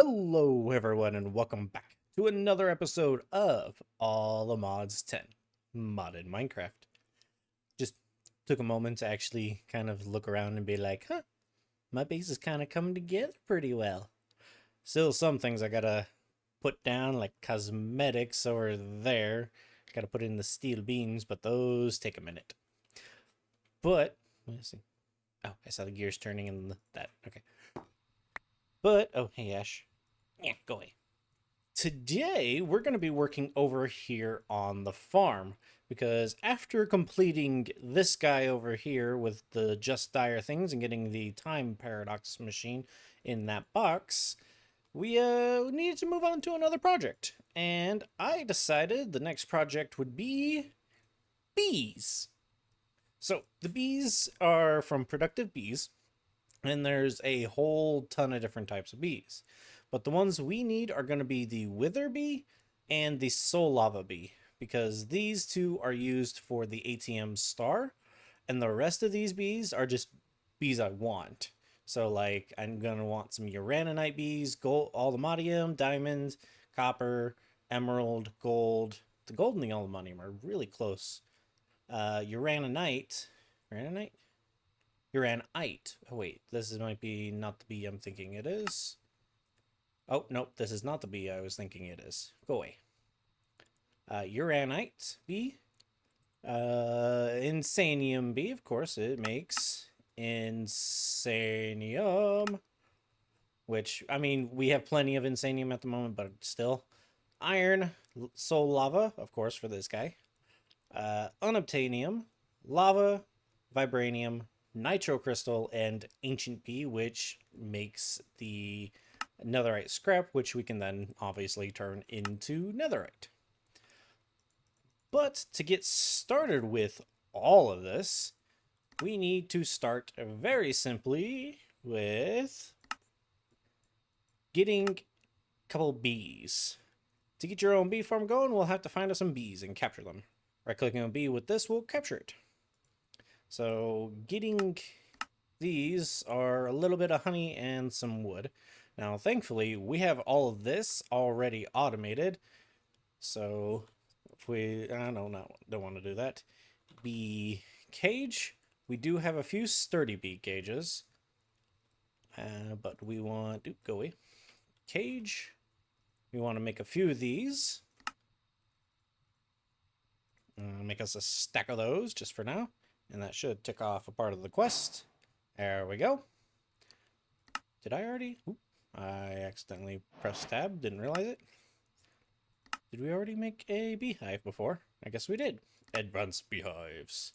Hello, everyone, and welcome back to another episode of All the Mods 10 Modded Minecraft. Just took a moment to actually kind of look around and be like, my base is kind of coming together pretty well. Still, some things I gotta put down, like cosmetics over there. Gotta put in the steel beams, but those take a minute. But, let's see. Oh, I saw the gears turning in that. Okay. But, oh, hey, Ash. Yeah, go away. Today, we're going to be working over here on the farm because after completing this guy over here with the just dire things and getting the time paradox machine in that box, we needed to move on to another project. And I decided the next project would be bees. So the bees are from Productive Bees, and there's a whole ton of different types of bees. But the ones we need are going to be the Wither Bee and the Soul Lava Bee, because these two are used for the ATM star, and the rest of these bees are just bees I want. So, like, I'm going to want some Uraninite bees, gold, aluminium, diamond, copper, emerald, gold. The gold and the aluminium are really close. Uraninite. Uraninite? Uranite. Oh, wait. Might be not the bee I'm thinking it is. Oh, nope, this is not the bee I was thinking it is. Go away. Uranite bee. Insanium bee, of course, it makes insanium. Which, I mean, we have plenty of insanium at the moment, but still. Iron, soul lava, of course, for this guy. Unobtainium, lava, vibranium, nitro crystal, and ancient bee, which makes the netherite scrap, which we can then obviously turn into netherite. But to get started with all of this, we need to start very simply with getting a couple bees. To get your own bee farm going, we'll have to find us some bees and capture them. Right-clicking on bee with this will capture it. So getting these are a little bit of honey and some wood. Now, thankfully, we have all of this already automated. So, if we, I don't want to do that. Bee cage. We do have a few sturdy bee cages. But we want, go away. Cage. We want to make a few of these. Make us a stack of those just for now. And that should tick off a part of the quest. There we go. Did I already? Oop. I accidentally pressed tab, didn't realize it. Did we already make a beehive before? I guess we did. Advanced beehives.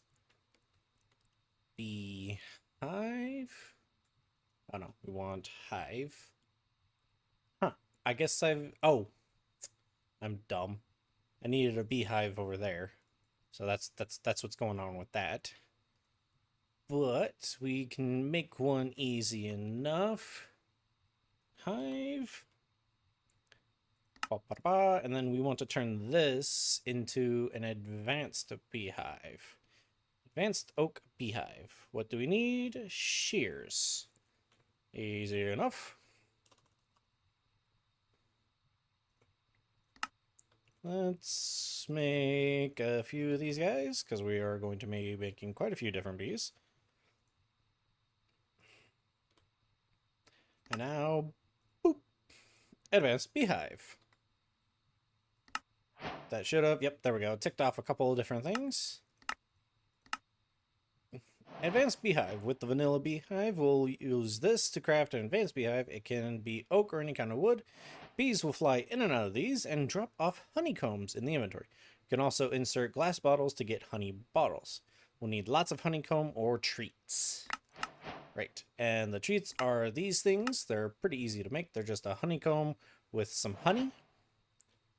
Beehive? Oh no, we want hive. Huh, I guess oh, I'm dumb. I needed a beehive over there. So that's what's going on with that. But we can make one easy enough. Hive. And then we want to turn this into an advanced beehive. Advanced oak beehive. What do we need? Shears. Easy enough. Let's make a few of these guys, because we are going to be making quite a few different bees. And now, boop, advanced beehive. That should have, yep, there we go. Ticked off a couple of different things. Advanced beehive. With the vanilla beehive, we'll use this to craft an advanced beehive. It can be oak or any kind of wood. Bees will fly in and out of these and drop off honeycombs in the inventory. You can also insert glass bottles to get honey bottles. We'll need lots of honeycomb or treats. Right, and the treats are these things. They're pretty easy to make. They're just a honeycomb with some honey.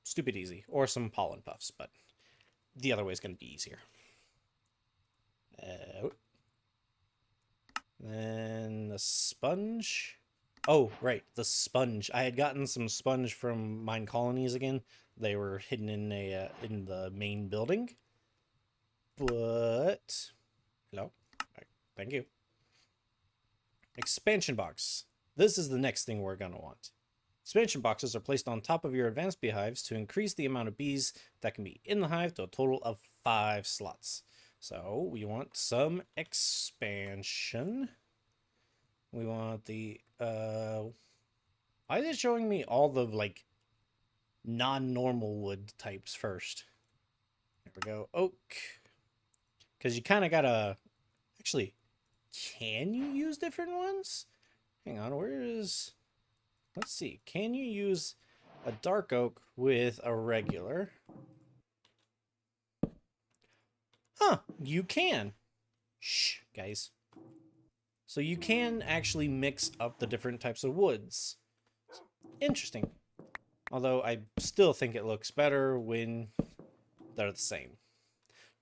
Stupid easy. Or some pollen puffs, but the other way is going to be easier. Then the sponge. Oh, right, the sponge. I had gotten some sponge from mine colonies again. They were hidden in in the main building. But hello, thank you. Expansion box. This is the next thing we're gonna want. Expansion boxes are placed on top of your advanced beehives to increase the amount of bees that can be in the hive to a total of 5 slots. So we want some expansion. We want the, why is it showing me all the, like, non-normal wood types first? There we go. Oak. Because you kind of gotta, actually, can you use different ones? Hang on, where is, let's see. Can you use a dark oak with a regular? Huh, you can. Shh, guys. So you can actually mix up the different types of woods. Interesting. Although I still think it looks better when they're the same.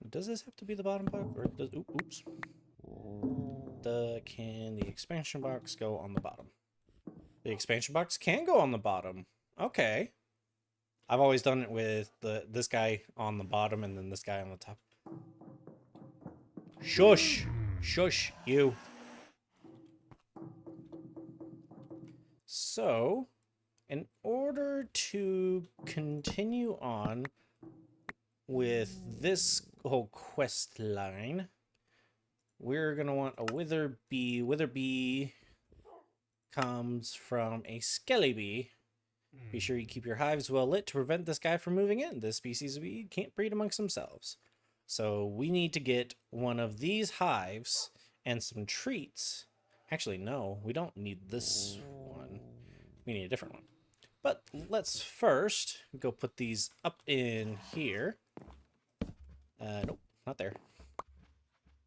Does this have to be the bottom box? Or does, oops. Can the expansion box go on the bottom? The expansion box can go on the bottom. Okay. I've always done it with this guy on the bottom and then this guy on the top. Shush! Shush, you. So, in order to continue on with this whole quest line, we're going to want a wither bee. Wither bee comes from a skelly bee. Be sure you keep your hives well lit to prevent this guy from moving in. This species of bee can't breed amongst themselves. So we need to get one of these hives and some treats. Actually, no, we don't need this one. We need a different one. But let's first go put these up in here. Nope, not there.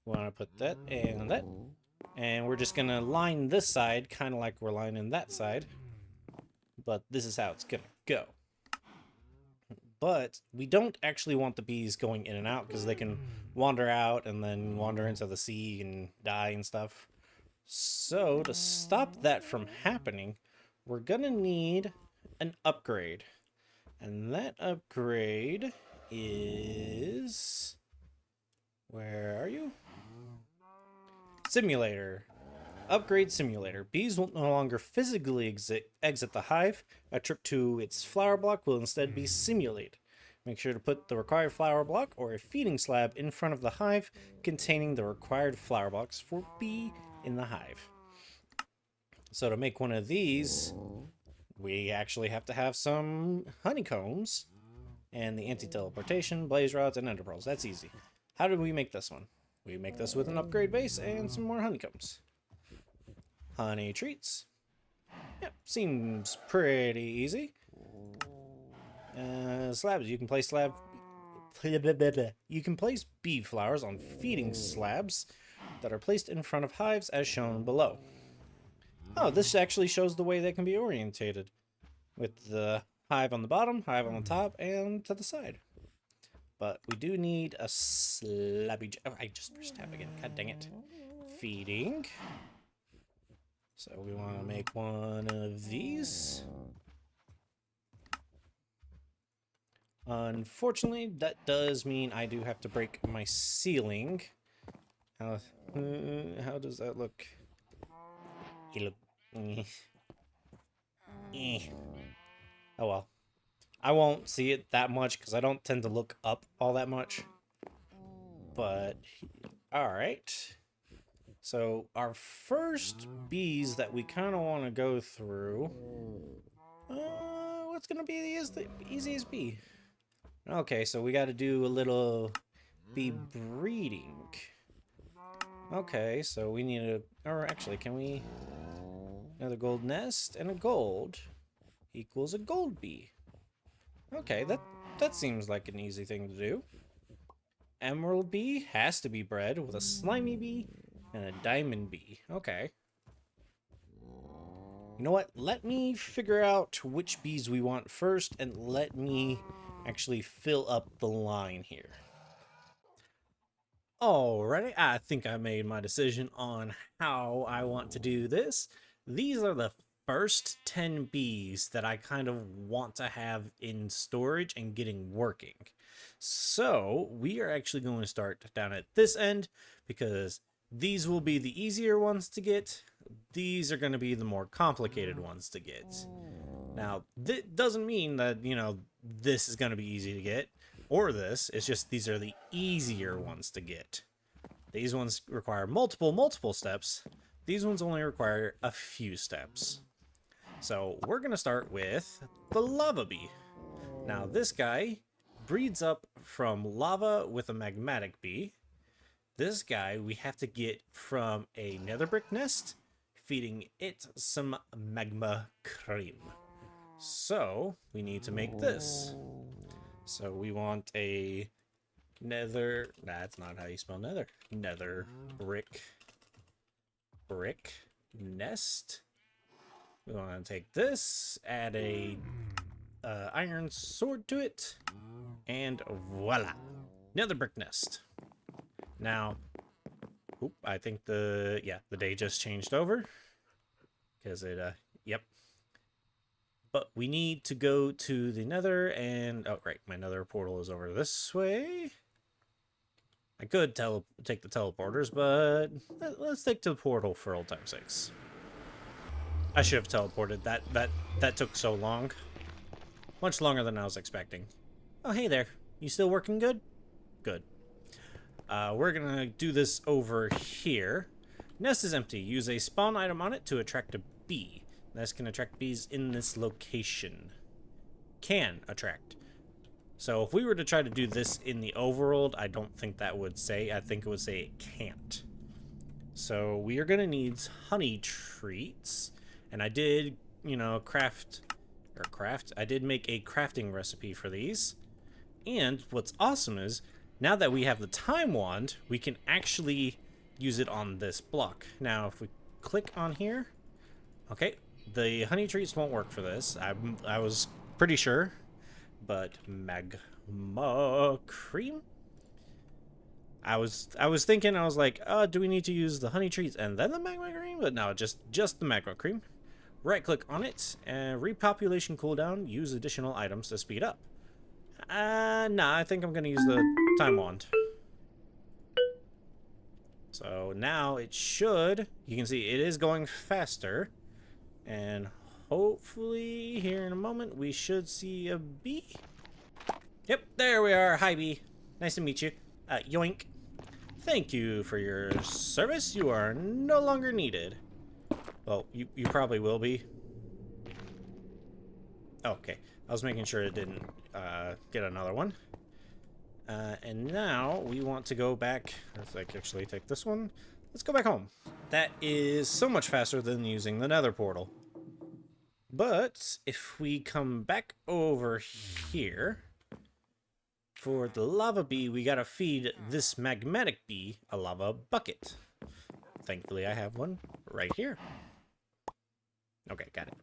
We want to put that and that. And we're just going to line this side kind of like we're lining that side. But this is how it's going to go. But we don't actually want the bees going in and out because they can wander out and then wander into the sea and die and stuff. So to stop that from happening, we're going to need an upgrade. And that upgrade is... Where are you? Simulator. Upgrade simulator. Bees will no longer physically exit the hive. A trip to its flower block will instead be simulated. Make sure to put the required flower block or a feeding slab in front of the hive containing the required flower blocks for bee in the hive. So to make one of these, we actually have to have some honeycombs and the anti-teleportation, blaze rods, and ender pearls. That's easy. How did we make this one? We make this with an upgrade base and some more honeycombs. Honey treats. Yep, seems pretty easy. Slabs. You can place You can place bee flowers on feeding slabs that are placed in front of hives as shown below. Oh, this actually shows the way they can be orientated, with the hive on the bottom, hive on the top, and to the side. But we do need a slabby... Oh, I just pressed tab again. God dang it. Feeding. So we want to make one of these. Unfortunately, that does mean I do have to break my ceiling. How does that look? You look... Oh well. I won't see it that much because I don't tend to look up all that much. But, alright. So, our first bees that we kind of want to go through... what's going to be the easiest bee? Okay, so we got to do a little bee breeding. Okay, so we need a... Or actually, can we... Another gold nest and a gold equals a gold bee. Okay, that seems like an easy thing to do. Emerald bee has to be bred with a slimy bee and a diamond bee. Okay. You know what? Let me figure out which bees we want first, and let me actually fill up the line here. Alrighty, I think I made my decision on how I want to do this. These are the first 10 bees that I kind of want to have in storage and getting working. So we are actually going to start down at this end because these will be the easier ones to get. These are going to be the more complicated ones to get. Now, that doesn't mean that, you know, this is going to be easy to get, or this. It's just these are the easier ones to get. These ones require multiple steps. These ones only require a few steps. So we're going to start with the lava bee. Now, this guy breeds up from lava with a magmatic bee. This guy we have to get from a nether brick nest, feeding it some magma cream. So we need to make this. So we want a nether, that's not how you spell nether. Nether brick nest. We want to take this, add a iron sword to it, and voila, nether brick nest. Now, I think the day just changed over because it yep. But we need to go to the nether, and oh right, my nether portal is over this way. I could take the teleporters, but let's take the portal for old time's sakes. I should have teleported. That took so long. Much longer than I was expecting. Oh, hey there. You still working good? Good. We're gonna do this over here. Nest is empty. Use a spawn item on it to attract a bee. This can attract bees in this location. Can attract. So if we were to try to do this in the overworld, I don't think that would say. I think it would say it can't. So we are gonna need honey treats. And I did, you know, I did make a crafting recipe for these. And what's awesome is, now that we have the time wand, we can actually use it on this block. Now, if we click on here, okay, the honey treats won't work for this. I was pretty sure, but magma cream? I was thinking, I was like, do we need to use the honey treats and then the magma cream? But no, just the magma cream. Right click on it, and repopulation cooldown, use additional items to speed up. Nah, I think I'm gonna use the time wand. So now it should, you can see it is going faster, and hopefully here in a moment we should see a bee. Yep, there we are. Hi bee, nice to meet you. Yoink. Thank you for your service. You are no longer needed. Well, you probably will be. Okay, I was making sure it didn't get another one. And now we want to go back. Let's actually take this one. Let's go back home. That is so much faster than using the nether portal. But if we come back over here, for the lava bee, we gotta feed this magmatic bee a lava bucket. Thankfully, I have one right here. Okay, got it.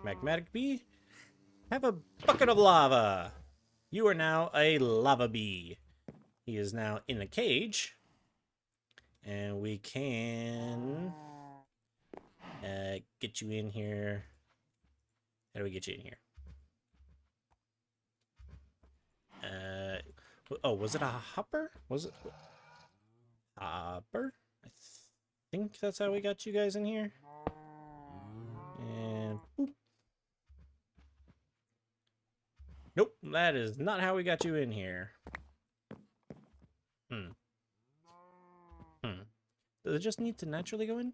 Magmatic bee, have a bucket of lava. You are now a lava bee. He is now in a cage. And we can get you in here. How do we get you in here? Oh, was it a hopper? Was it hopper? I think that's how we got you guys in here. And boop. Nope, that is not how we got you in here. Does it just need to naturally go in?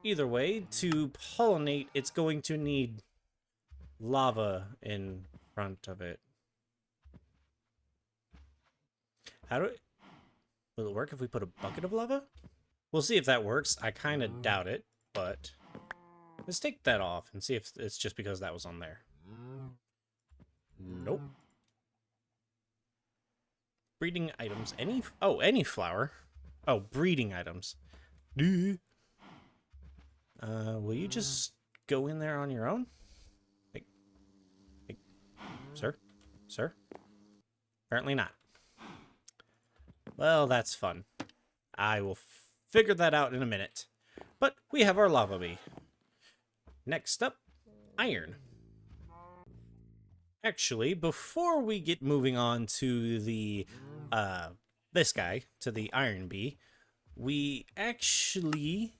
Either way, to pollinate, it's going to need lava in front of it. Will it work if we put a bucket of lava? We'll see if that works. I kind of doubt it, but let's take that off and see if it's just because that was on there. Nope. Breeding items. Any flower. Oh, breeding items. Will you just go in there on your own? Like, sir? Sir? Apparently not. Well, that's fun. I will figure that out in a minute. But we have our lava bee. Next up, iron. Actually, before we get moving on to the this guy, to the iron bee, we actually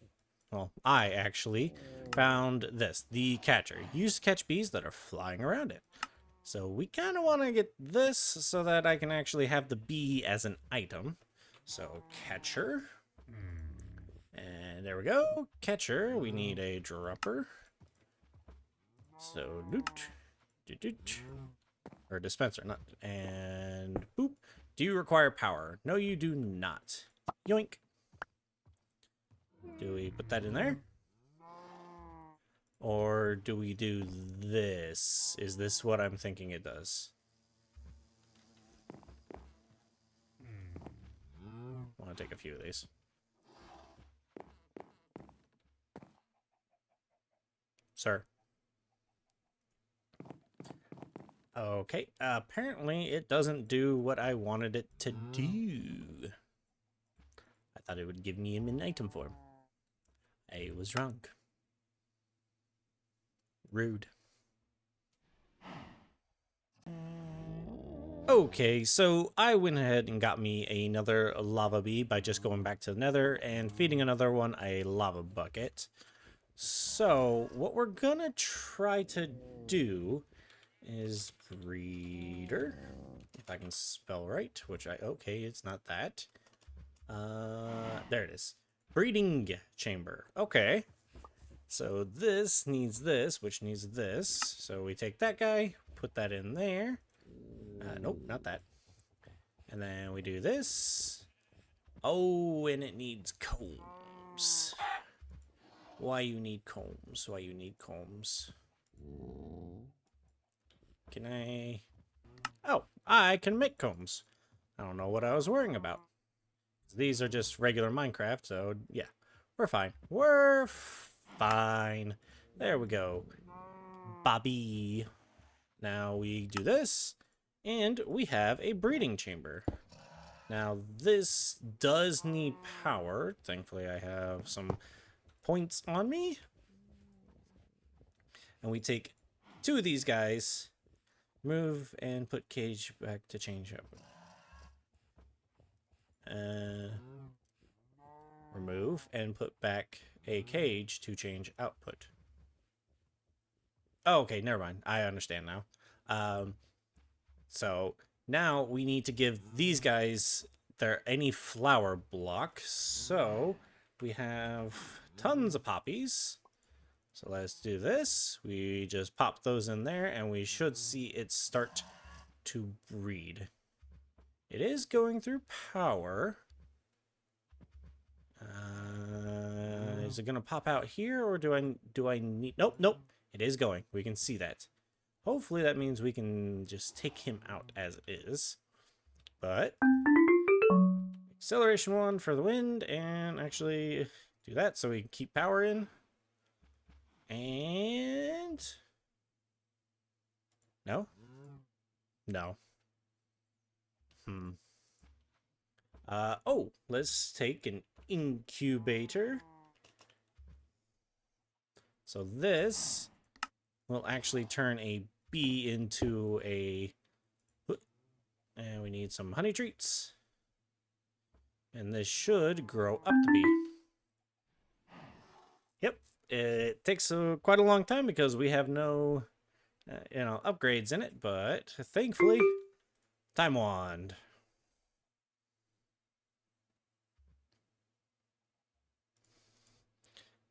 well, I actually found this, the catcher, used to catch bees that are flying around it. So we kind of want to get this so that I can actually have the bee as an item. So catcher, and there we go, catcher. We need a dropper. So doot, doot, doot. Or dispenser, not, and boop. Do you require power? No, you do not. Yoink. Do we put that in there? Or do we do this? Is this what I'm thinking it does? I want to take a few of these. Sir. Okay, apparently it doesn't do what I wanted it to do. I thought it would give me him in item form. I was wrong. Rude. Okay, so I went ahead and got me another lava bee by just going back to the nether and feeding another one a lava bucket. So what we're gonna try to do is breeder, if I can spell right, which okay, it's not that. There it is. Breeding chamber. Okay. So this needs this, which needs this. So we take that guy, put that in there. Nope, not that. And then we do this. Oh, and it needs combs. Why you need combs? Why you need combs? Can I... Oh, I can make combs. I don't know what I was worrying about. These are just regular Minecraft, so yeah. We're fine. We're fine. There we go. Bobby. Now we do this, and we have a breeding chamber. Now this does need power. Thankfully I have some points on me. And we take 2 of these guys, move, and put cage back to change up. Remove and put back a cage to change output. Oh, okay, never mind. I understand now. So now we need to give these guys any flower block. So we have tons of poppies. So let's do this. We just pop those in there and we should see it start to breed. It is going through power. Is it gonna pop out here, or do I need? Nope, nope. It is going. We can see that. Hopefully that means we can just take him out as is. But acceleration 1 for the wind, and actually do that so we can keep power in. And no, no. Oh, let's take an incubator. So this will actually turn a bee into a... And we need some honey treats. And this should grow up to be. Yep, it takes quite a long time because we have no, upgrades in it. But thankfully, time wand.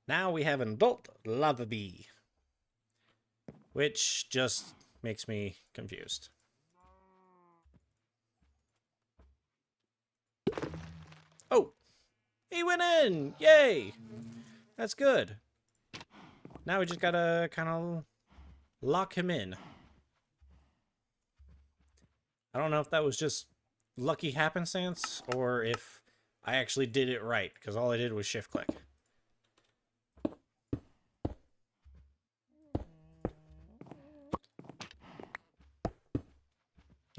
Now we have an adult lava bee, which just makes me confused. Oh, he went in! Yay! That's good. Now we just gotta kind of lock him in. I don't know if that was just lucky happenstance or if I actually did it right, because all I did was shift click.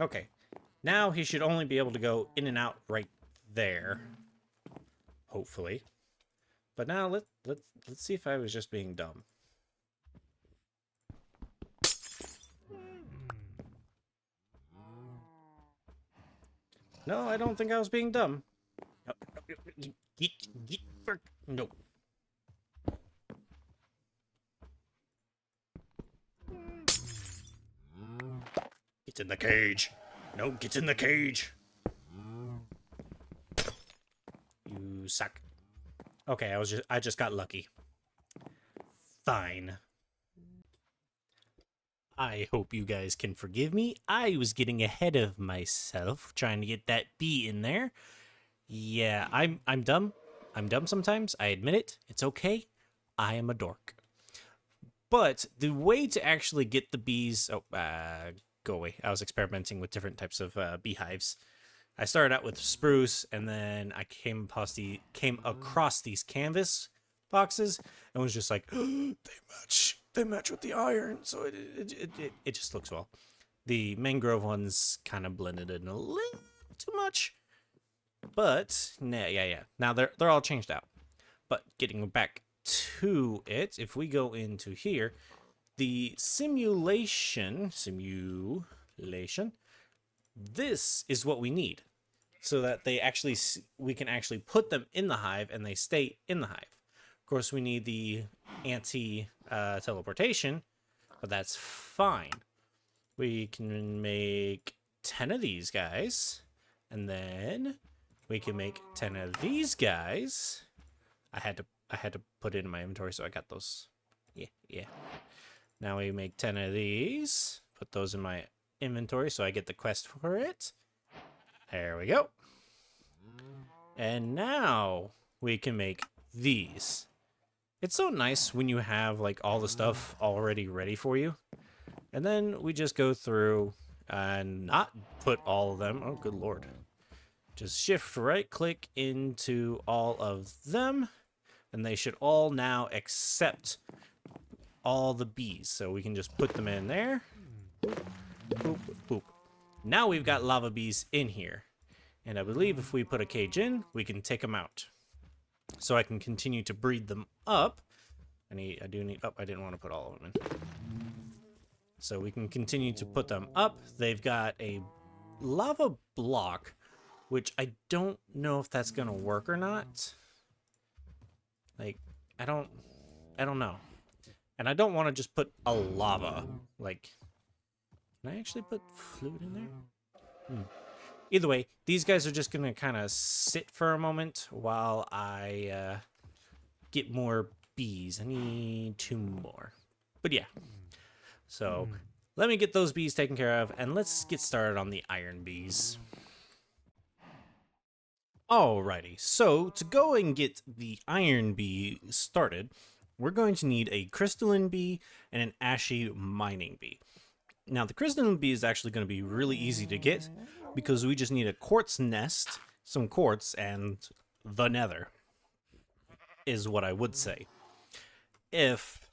Okay, now he should only be able to go in and out right there, hopefully. But now let's see if I was just being dumb. No, I don't think I was being dumb. No. Get in the cage. No, get in the cage. You suck. Okay, I just got lucky. Fine. I hope you guys can forgive me. I was getting ahead of myself trying to get that bee in there. Yeah, I'm dumb. I'm dumb sometimes. I admit it. It's okay. I am a dork. But the way to actually get the bees... Oh, go away. I was experimenting with different types of beehives. I started out with spruce, and then I came across these canvas boxes, and was just like, they match with the iron, so it just looks well. The mangrove ones kind of blended in a little too much, but yeah. Now they're all changed out. But getting back to it, if we go into here, the simulation, this is what we need, so that we can actually put them in the hive and they stay in the hive. Of course, we need the anti-teleportation, but that's fine. We can make 10 of these guys, and then we can make 10 of these guys. I had to put it in my inventory, so I got those. Yeah. Now we make 10 of these. Put those in my inventory, so I get the quest for it. There we go. And now we can make these. It's so nice when you have like all the stuff already ready for you. And then we just go through and not put all of them. Oh, good lord. Just shift right click into all of them. And they should all now accept all the bees. So we can just put them in there. Boop, boop. Now we've got lava bees in here. And I believe if we put a cage in, we can take them out. So I can continue to breed them up. I didn't want to put all of them in. So we can continue to put them up. They've got a lava block, which I don't know if that's going to work or not. Like, I don't know. And I don't want to just put a lava. Like, can I actually put fluid in there? Either way, these guys are just going to kind of sit for a moment while I get more bees. I need 2 more. But yeah. So let me get those bees taken care of, and let's get started on the iron bees. Alrighty, so to go and get the iron bee started, we're going to need a crystalline bee and an ashy mining bee. Now, the crystalline bee is actually going to be really easy to get because we just need a quartz nest, some quartz, and the nether, is what I would say. If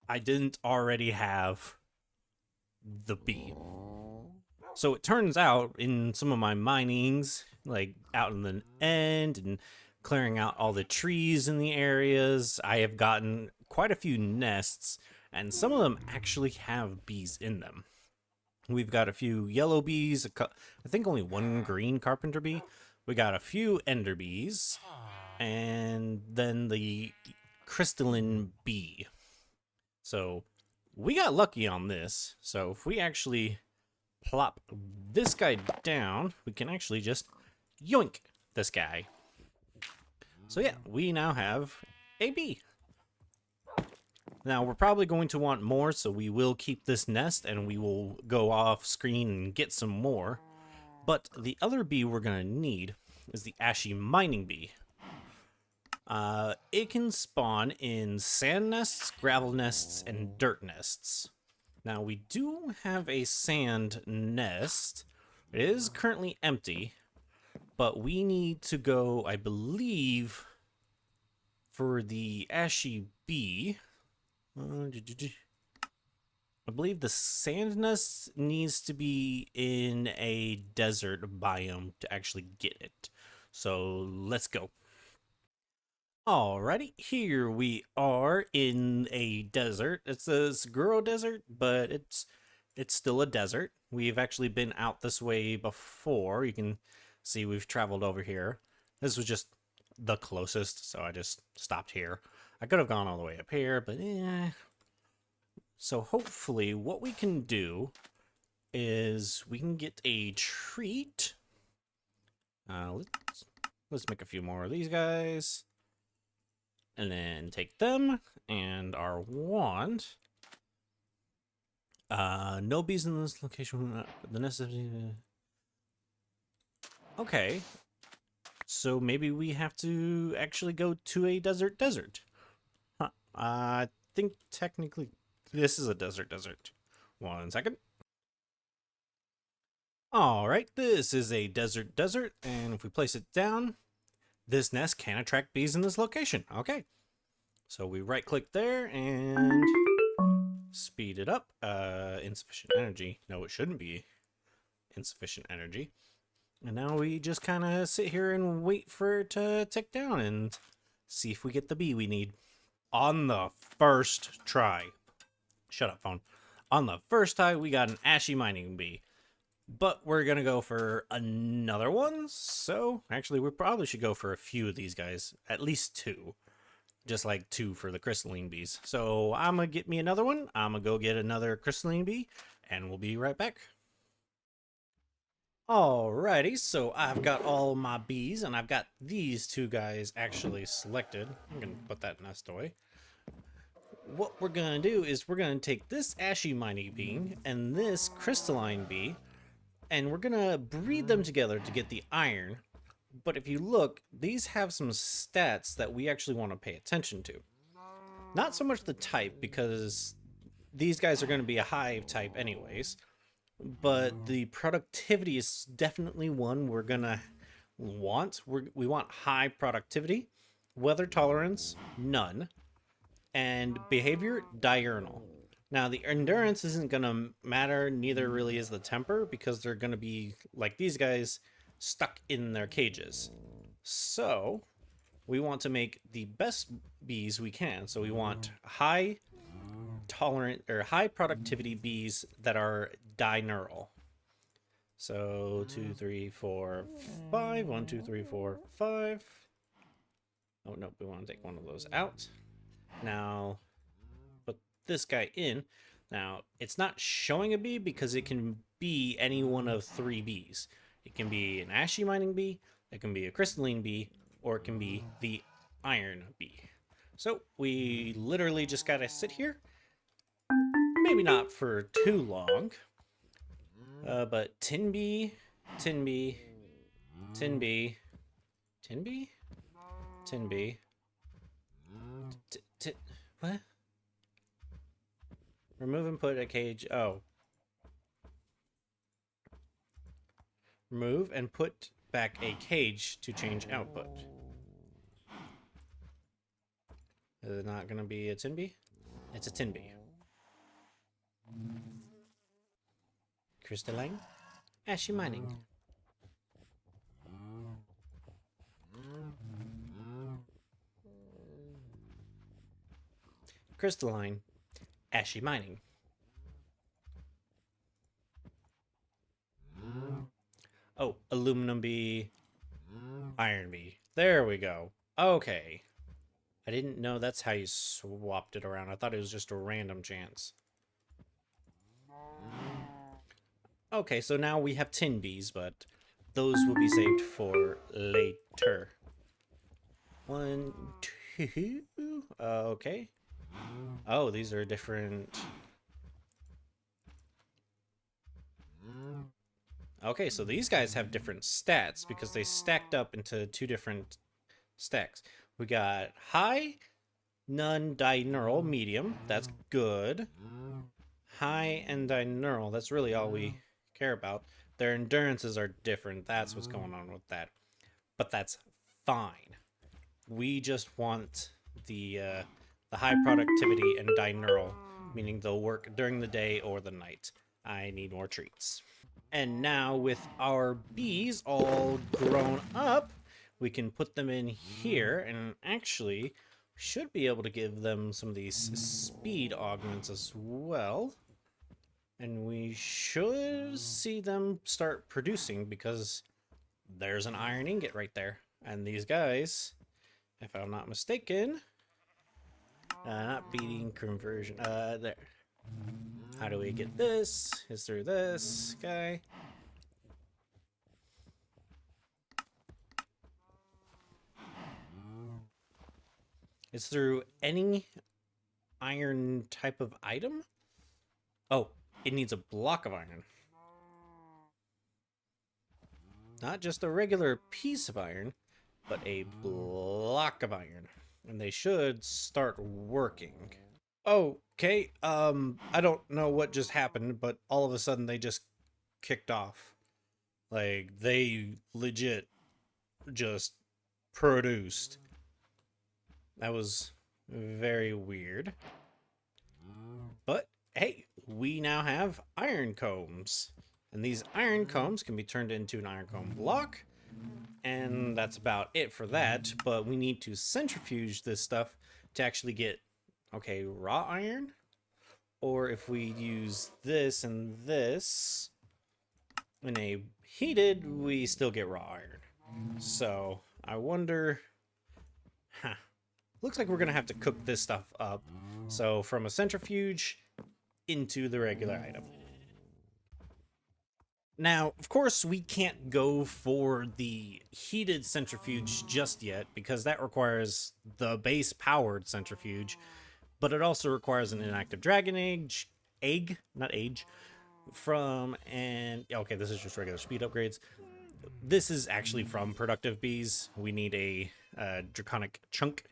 I didn't already have the bee. So it turns out in some of my minings, like out in the end and clearing out all the trees in the areas, I have gotten quite a few nests, and some of them actually have bees in them. We've got a few yellow bees, I think only 1 green carpenter bee. We got a few ender bees, and then the crystalline bee. So we got lucky on this. So if we actually plop this guy down, we can actually just yoink this guy. So yeah, we now have a bee. Now we're probably going to want more, so we will keep this nest and we will go off screen and get some more. But the other bee we're going to need is the ashy mining bee. It can spawn in sand nests, gravel nests, and dirt nests. Now we do have a sand nest. It is currently empty, but we need to go, I believe, for the ashy bee. I believe the sand nest needs to be in a desert biome to actually get it. So let's go. Alrighty, here we are in a desert. It's a Saguro desert, but it's still a desert. We've actually been out this way before. You can see we've traveled over here. This was just the closest, so I just stopped here. I could have gone all the way up here, but So hopefully what we can do is we can get a treat. Let's make a few more of these guys. And then take them and our wand. No bees in this location. The necessity. Okay. So maybe we have to actually go to a desert. Huh. I think technically this is a desert. 1 second. All right, this is a desert, and if we place it down, this nest can attract bees in this location. Okay, so we right click there and speed it up. Insufficient energy. No, it shouldn't be insufficient energy. And now we just kind of sit here and wait for it to tick down and see if we get the bee we need. On the first try. Shut up, phone. On the first try, we got an ashy mining bee. But we're going to go for another one. So, actually, we probably should go for a few of these guys. At least 2. Just like 2 for the crystalline bees. So, I'm going to get me another one. I'm going to go get another crystalline bee. And we'll be right back. Alrighty, so I've got all my bees. And I've got these 2 guys actually selected. I'm going to put that nest away. What we're going to do is we're going to take this ashy mining bee and this crystalline bee. And we're gonna breed them together to get the iron. But if you look, these have some stats that we actually want to pay attention to. Not so much the type, because these guys are going to be a hive type anyways. But the productivity is definitely one we're gonna want. We want high productivity. Weather tolerance, none. And behavior, diurnal. Now, the endurance isn't going to matter, neither really is the temper, because they're going to be, like these guys, stuck in their cages. So, we want to make the best bees we can. So we want high tolerant, or high productivity bees that are diurnal. So, 2, 3, 4, 5. 1, 2, 3, 4, 5. Oh, no, we want to take one of those out. Now, this guy in. Now, it's not showing a bee because it can be any one of 3 bees. It can be an ashy mining bee, it can be a crystalline bee, or it can be the iron bee. So we literally just gotta sit here. Maybe not for too long. But tin bee, tin bee, tin bee, tin bee, tin bee. What? Remove and put a cage. Oh. Remove and put back a cage to change output. Is it not going to be a tin bee? It's a tin bee. Crystalline. Ashy mining. Crystalline. Ashy mining. Oh, aluminum bee, iron bee. There we go. Okay. I didn't know that's how you swapped it around. I thought it was just a random chance. Okay, so now we have tin bees, but those will be saved for later. 1, 2. Okay. Oh, these are different. Okay, so these guys have different stats because they stacked up into 2 different stacks. We got high, none, diurnal, medium. That's good. High and diurnal. That's really all we care about. Their endurances are different. That's what's going on with that. But that's fine. We just want the high productivity and diurnal, meaning they'll work during the day or the night. I need more treats. And now with our bees all grown up, we can put them in here and actually should be able to give them some of these speed augments as well. And we should see them start producing because there's an iron ingot right there. And these guys, if I'm not mistaken, not beating conversion, there. How do we get this? Is through this guy. It's through any iron type of item? Oh, it needs a block of iron. Not just a regular piece of iron, but a block of iron. And they should start working. Okay, I don't know what just happened, but all of a sudden they just kicked off. Like, they legit just produced. That was very weird. But, hey, we now have iron combs. And these iron combs can be turned into an iron comb block. And that's about it for that. But we need to centrifuge this stuff to actually get, okay, raw iron. Or if we use this and this in a heated, we still get raw iron. So I wonder, looks like we're gonna have to cook this stuff up. So from a centrifuge into the regular item. Now, of course, we can't go for the heated centrifuge just yet because that requires the base powered centrifuge, but it also requires an inactive dragon egg, not age, from, and okay, this is just regular speed upgrades. This is actually from productive bees. We need a draconic chunk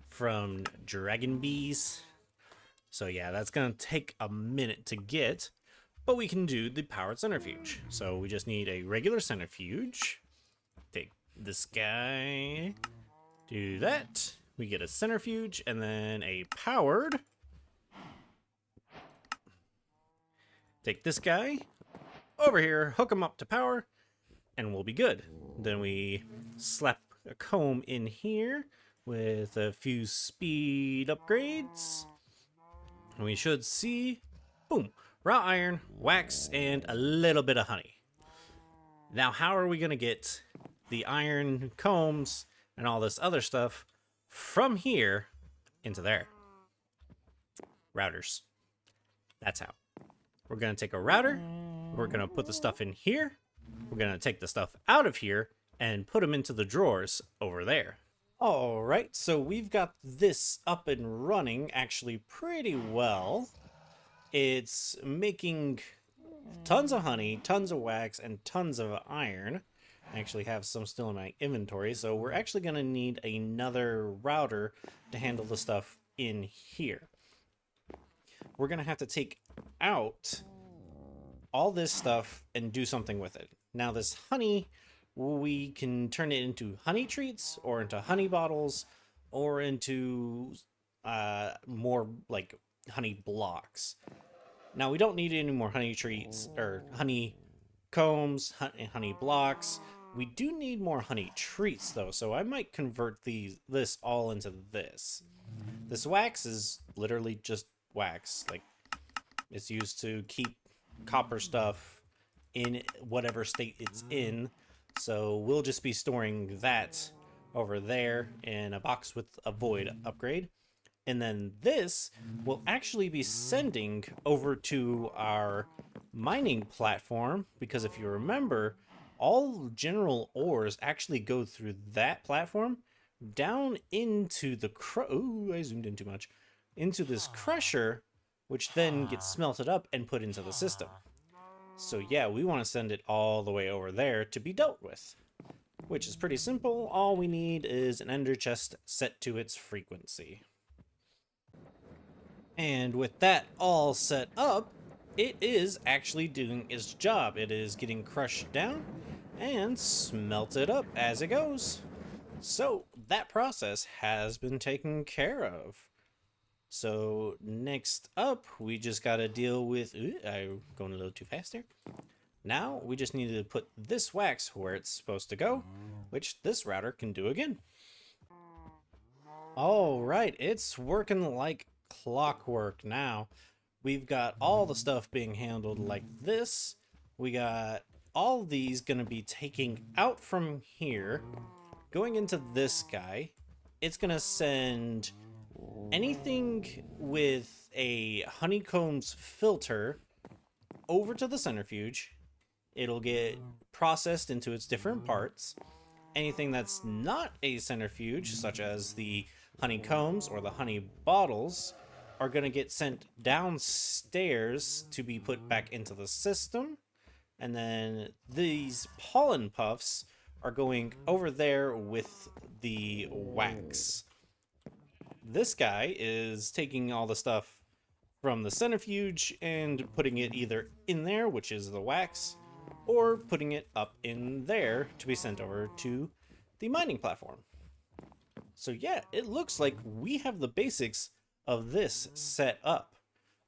from dragon bees. So yeah, that's gonna take a minute to get, but we can do the powered centrifuge. So we just need a regular centrifuge. Take this guy, do that. We get a centrifuge and then a powered. Take this guy over here, hook him up to power, and we'll be good. Then we slap a comb in here with a few speed upgrades. And we should see, boom, raw iron, wax, and a little bit of honey. Now, how are we going to get the iron combs and all this other stuff from here into there? Routers. That's how. We're going to take a router. We're going to put the stuff in here. We're going to take the stuff out of here and put them into the drawers over there. All right, so we've got this up and running actually pretty well. It's making tons of honey, tons of wax, and tons of iron. I actually have some still in my inventory, so we're actually going to need another router to handle the stuff in here. We're going to have to take out all this stuff and do something with it. Now, this honey, we can turn it into honey treats or into honey bottles or into more like honey blocks. Now, we don't need any more honey treats or honey combs, honey blocks. We do need more honey treats though, so I might convert this all into this. This wax is literally just wax. Like, it's used to keep copper stuff in whatever state it's in. So we'll just be storing that over there in a box with a void upgrade. And then this will actually be sending over to our mining platform, because if you remember, all general ores actually go through that platform down into the ooh, I zoomed in too much. Into this crusher, which then gets smelted up and put into the system. So yeah, we want to send it all the way over there to be dealt with, which is pretty simple. All we need is an ender chest set to its frequency. And with that all set up, it is actually doing its job. It is getting crushed down and smelted up as it goes. So that process has been taken care of. So next up, we just got to deal with, I'm going a little too fast here. Now we just need to put this wax where it's supposed to go, which this router can do again. All right, it's working like clockwork now. We've got all the stuff being handled like this. We got all these going to be taking out from here, going into this guy. It's going to send anything with a honeycombs filter over to the centrifuge. It'll get processed into its different parts. Anything that's not a centrifuge, such as the honeycombs or the honey bottles, are going to get sent downstairs to be put back into the system. And then these pollen puffs are going over there with the wax. This guy is taking all the stuff from the centrifuge and putting it either in there, which is the wax, or putting it up in there to be sent over to the mining platform. So yeah, it looks like we have the basics of this set up.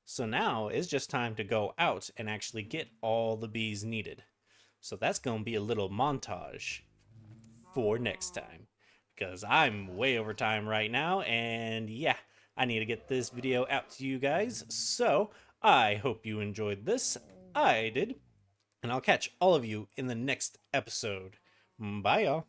So now it's just time to go out and actually get all the bees needed. So that's going to be a little montage for next time, because I'm way over time right now, and yeah, I need to get this video out to you guys. So I hope you enjoyed this. I did. And I'll catch all of you in the next episode. Bye, y'all.